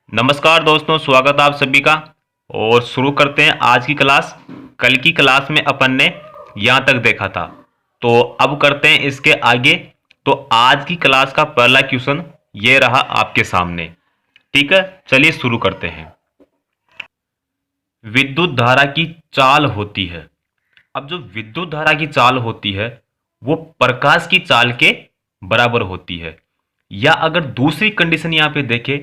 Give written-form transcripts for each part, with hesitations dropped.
नमस्कार दोस्तों, स्वागत है आप सभी का। और शुरू करते हैं आज की क्लास। कल की क्लास में अपन ने यहाँ तक देखा था, तो अब करते हैं इसके आगे। तो आज की क्लास का पहला क्वेश्चन ये रहा आपके सामने। ठीक है, चलिए शुरू करते हैं। विद्युत धारा की चाल होती है। अब जो विद्युत धारा की चाल होती है वो प्रकाश की चाल के बराबर होती है। या अगर दूसरी कंडीशन यहाँ पे देखें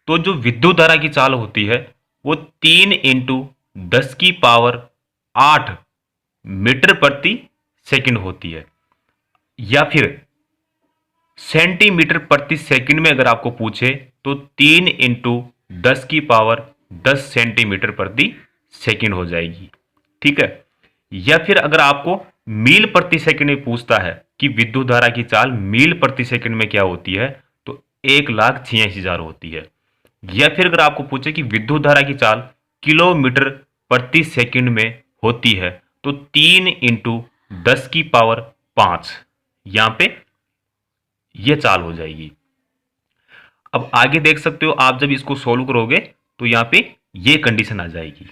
तो जो विद्युत धारा की चाल होती है वो 3 × 10⁸ मीटर प्रति सेकंड होती है। या फिर सेंटीमीटर प्रति सेकंड में अगर आपको पूछे तो 3 × 10⁻10 सेंटीमीटर प्रति सेकंड हो जाएगी। ठीक है। या फिर अगर आपको मील प्रति सेकंड में पूछता है कि विद्युत धारा की चाल मील प्रति सेकंड में क्या होती है, तो 1,86,000 होती है। या फिर अगर आपको पूछे कि विद्युत धारा की चाल किलोमीटर प्रति सेकंड में होती है तो 3 × 10⁵ यहां पे ये चाल हो जाएगी। अब आगे देख सकते हो, आप जब इसको सोल्व करोगे तो यहां पे ये कंडीशन आ जाएगी।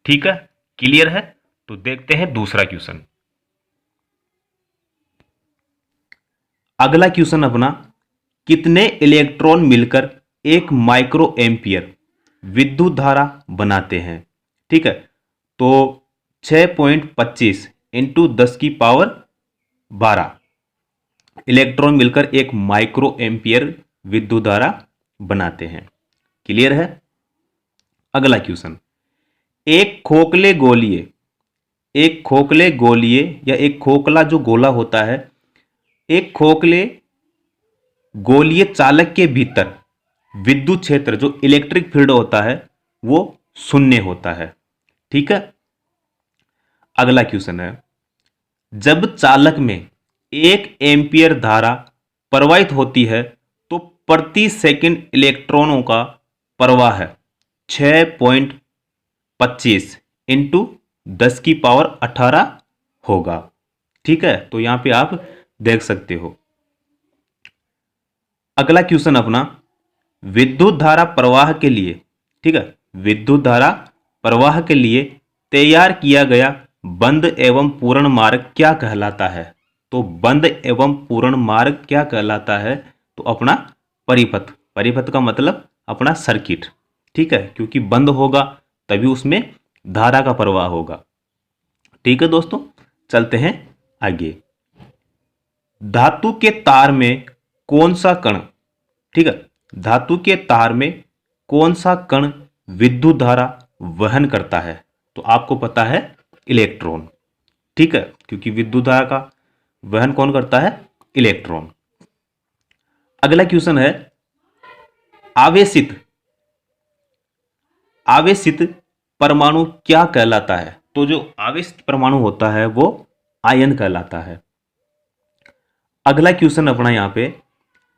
ठीक है, क्लियर है? तो देखते हैं दूसरा क्वेश्चन। अगला क्वेश्चन अपना, कितने इलेक्ट्रॉन मिलकर एक माइक्रो एम्पियर विद्युत धारा बनाते हैं? ठीक है, तो 6.25 × 10⁻12 इलेक्ट्रॉन मिलकर एक माइक्रो एम्पियर विद्युत धारा बनाते हैं। क्लियर है? अगला क्वेश्चन, एक खोखले गोलीय या एक खोखला जो गोला होता है, एक खोखले गोलीय चालक के भीतर विद्युत क्षेत्र जो इलेक्ट्रिक फील्ड होता है वो शून्य होता है। ठीक है। अगला क्वेश्चन है, जब चालक में 1 एम्पियर धारा प्रवाहित होती है तो प्रति सेकंड इलेक्ट्रॉनों का प्रवाह है 6.25 × 10⁻18 होगा। ठीक है, तो यहां पे आप देख सकते हो। अगला क्वेश्चन अपना, विद्युत धारा प्रवाह के लिए, ठीक है, विद्युत धारा प्रवाह के लिए तैयार किया गया बंद एवं पूर्ण मार्ग क्या कहलाता है? तो बंद एवं पूर्ण मार्ग क्या कहलाता है? तो अपना परिपथ। परिपथ का मतलब अपना सर्किट। ठीक है, क्योंकि बंद होगा तभी उसमें धारा का प्रवाह होगा। ठीक है दोस्तों, चलते हैं आगे। धातु के तार में कौन सा कण, ठीक है, धातु के तार में कौन सा कण विद्युत धारा वहन करता है? तो आपको पता है इलेक्ट्रॉन। ठीक है, क्योंकि विद्युत धारा का वहन कौन करता है? इलेक्ट्रॉन। अगला क्वेश्चन है, आवेशित परमाणु क्या कहलाता है? तो जो आवेशित परमाणु होता है वो आयन कहलाता है। अगला क्वेश्चन अपना यहां पे,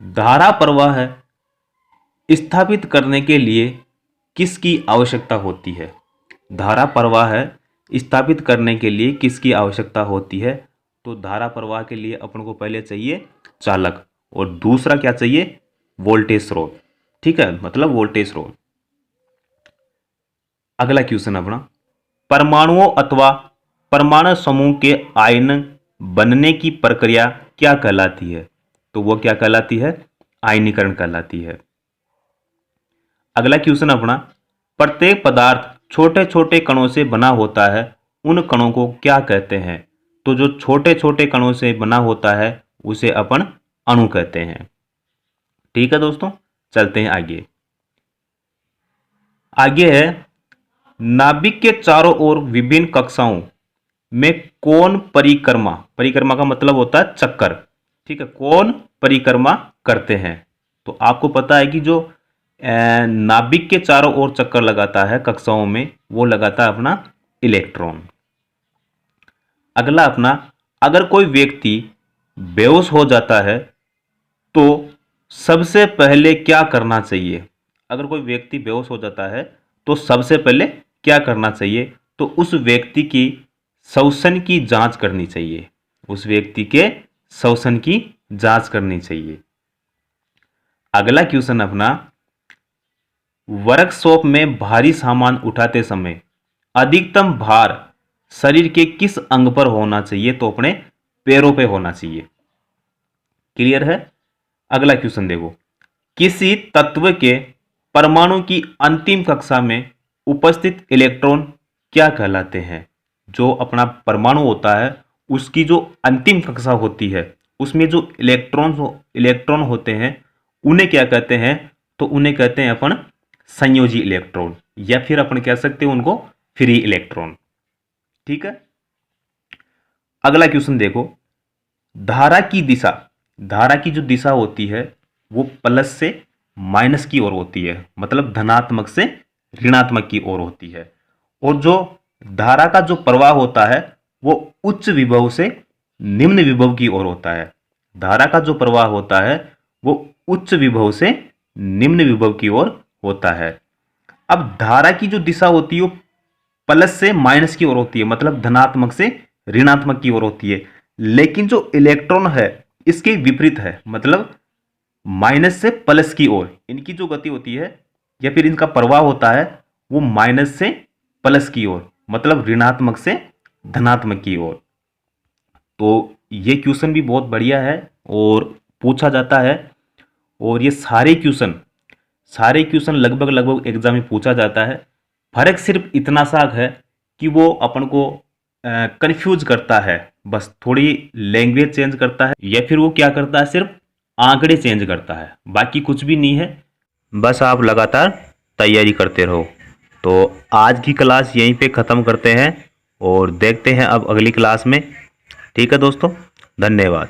धारा प्रवाह स्थापित करने के लिए किसकी आवश्यकता होती है? धारा प्रवाह स्थापित करने के लिए किसकी आवश्यकता होती है? तो धारा प्रवाह के लिए अपन को पहले चाहिए चालक और दूसरा क्या चाहिए? वोल्टेज स्रोत। ठीक है, मतलब वोल्टेज स्रोत। अगला क्वेश्चन अपना, परमाणुओं अथवा परमाणु समूह के आयन बनने की प्रक्रिया क्या कहलाती है? तो वो क्या कहलाती है? आयनीकरण कहलाती है। अगला क्वेश्चन अपना, प्रत्येक पदार्थ छोटे छोटे कणों से बना होता है, उन कणों को क्या कहते हैं? तो जो छोटे छोटे कणों से बना होता है उसे अपन अणु कहते हैं। ठीक है दोस्तों, चलते हैं आगे। आगे है, नाभिक के चारों ओर विभिन्न कक्षाओं में कौन परिक्रमा, परिक्रमा का मतलब होता है चक्कर, ठीक है, कौन परिक्रमा करते हैं? तो आपको पता है कि जो नाभिक के चारों ओर चक्कर लगाता है कक्षाओं में, वो लगाता है अपना इलेक्ट्रॉन। अगला अपना, अगर कोई व्यक्ति बेहोश हो जाता है तो सबसे पहले क्या करना चाहिए? अगर कोई व्यक्ति बेहोश हो जाता है तो सबसे पहले क्या करना चाहिए? तो उस व्यक्ति की श्वसन की जांच करनी चाहिए। उस व्यक्ति के श्वसन की जांच करनी चाहिए। अगला क्वेश्चन अपना, वर्कशॉप में भारी सामान उठाते समय अधिकतम भार शरीर के किस अंग पर होना चाहिए? तो अपने पैरों पे होना चाहिए। क्लियर है? अगला क्वेश्चन देखो, किसी तत्व के परमाणु की अंतिम कक्षा में उपस्थित इलेक्ट्रॉन क्या कहलाते हैं? जो अपना परमाणु होता है उसकी जो अंतिम कक्षा होती है उसमें जो इलेक्ट्रॉन होते हैं उन्हें क्या कहते हैं? तो उन्हें कहते हैं अपन संयोजी इलेक्ट्रॉन, या फिर अपन कह सकते हैं उनको फ्री इलेक्ट्रॉन। ठीक है, अगला क्वेश्चन देखो, धारा की जो दिशा होती है वो प्लस से माइनस की ओर होती है, मतलब धनात्मक से ऋणात्मक की ओर होती है। और जो धारा का जो प्रवाह होता है वो उच्च विभव से निम्न विभव की ओर होता है। धारा का जो प्रवाह होता है वो उच्च विभव से निम्न विभव की ओर होता है। अब धारा की जो दिशा होती है वो प्लस से माइनस की ओर होती है, मतलब धनात्मक से ऋणात्मक की ओर होती है। लेकिन जो इलेक्ट्रॉन है इसके विपरीत है, मतलब माइनस से प्लस की ओर इनकी जो गति होती है या फिर इनका प्रवाह होता है वो माइनस से प्लस की ओर, मतलब ऋणात्मक से धनात्मक की ओर। तो ये क्वेश्चन भी बहुत बढ़िया है और पूछा जाता है, और ये सारे क्वेश्चन लगभग एग्जाम में पूछा जाता है। फर्क सिर्फ इतना सा है कि वो अपन को कंफ्यूज करता है, बस थोड़ी लैंग्वेज चेंज करता है, या फिर वो क्या करता है सिर्फ आंकड़े चेंज करता है, बाकी कुछ भी नहीं है। बस आप लगातार तैयारी करते रहो। तो आज की क्लास यहीं पे ख़त्म करते हैं और देखते हैं अब अगली क्लास में। ठीक है दोस्तों, धन्यवाद।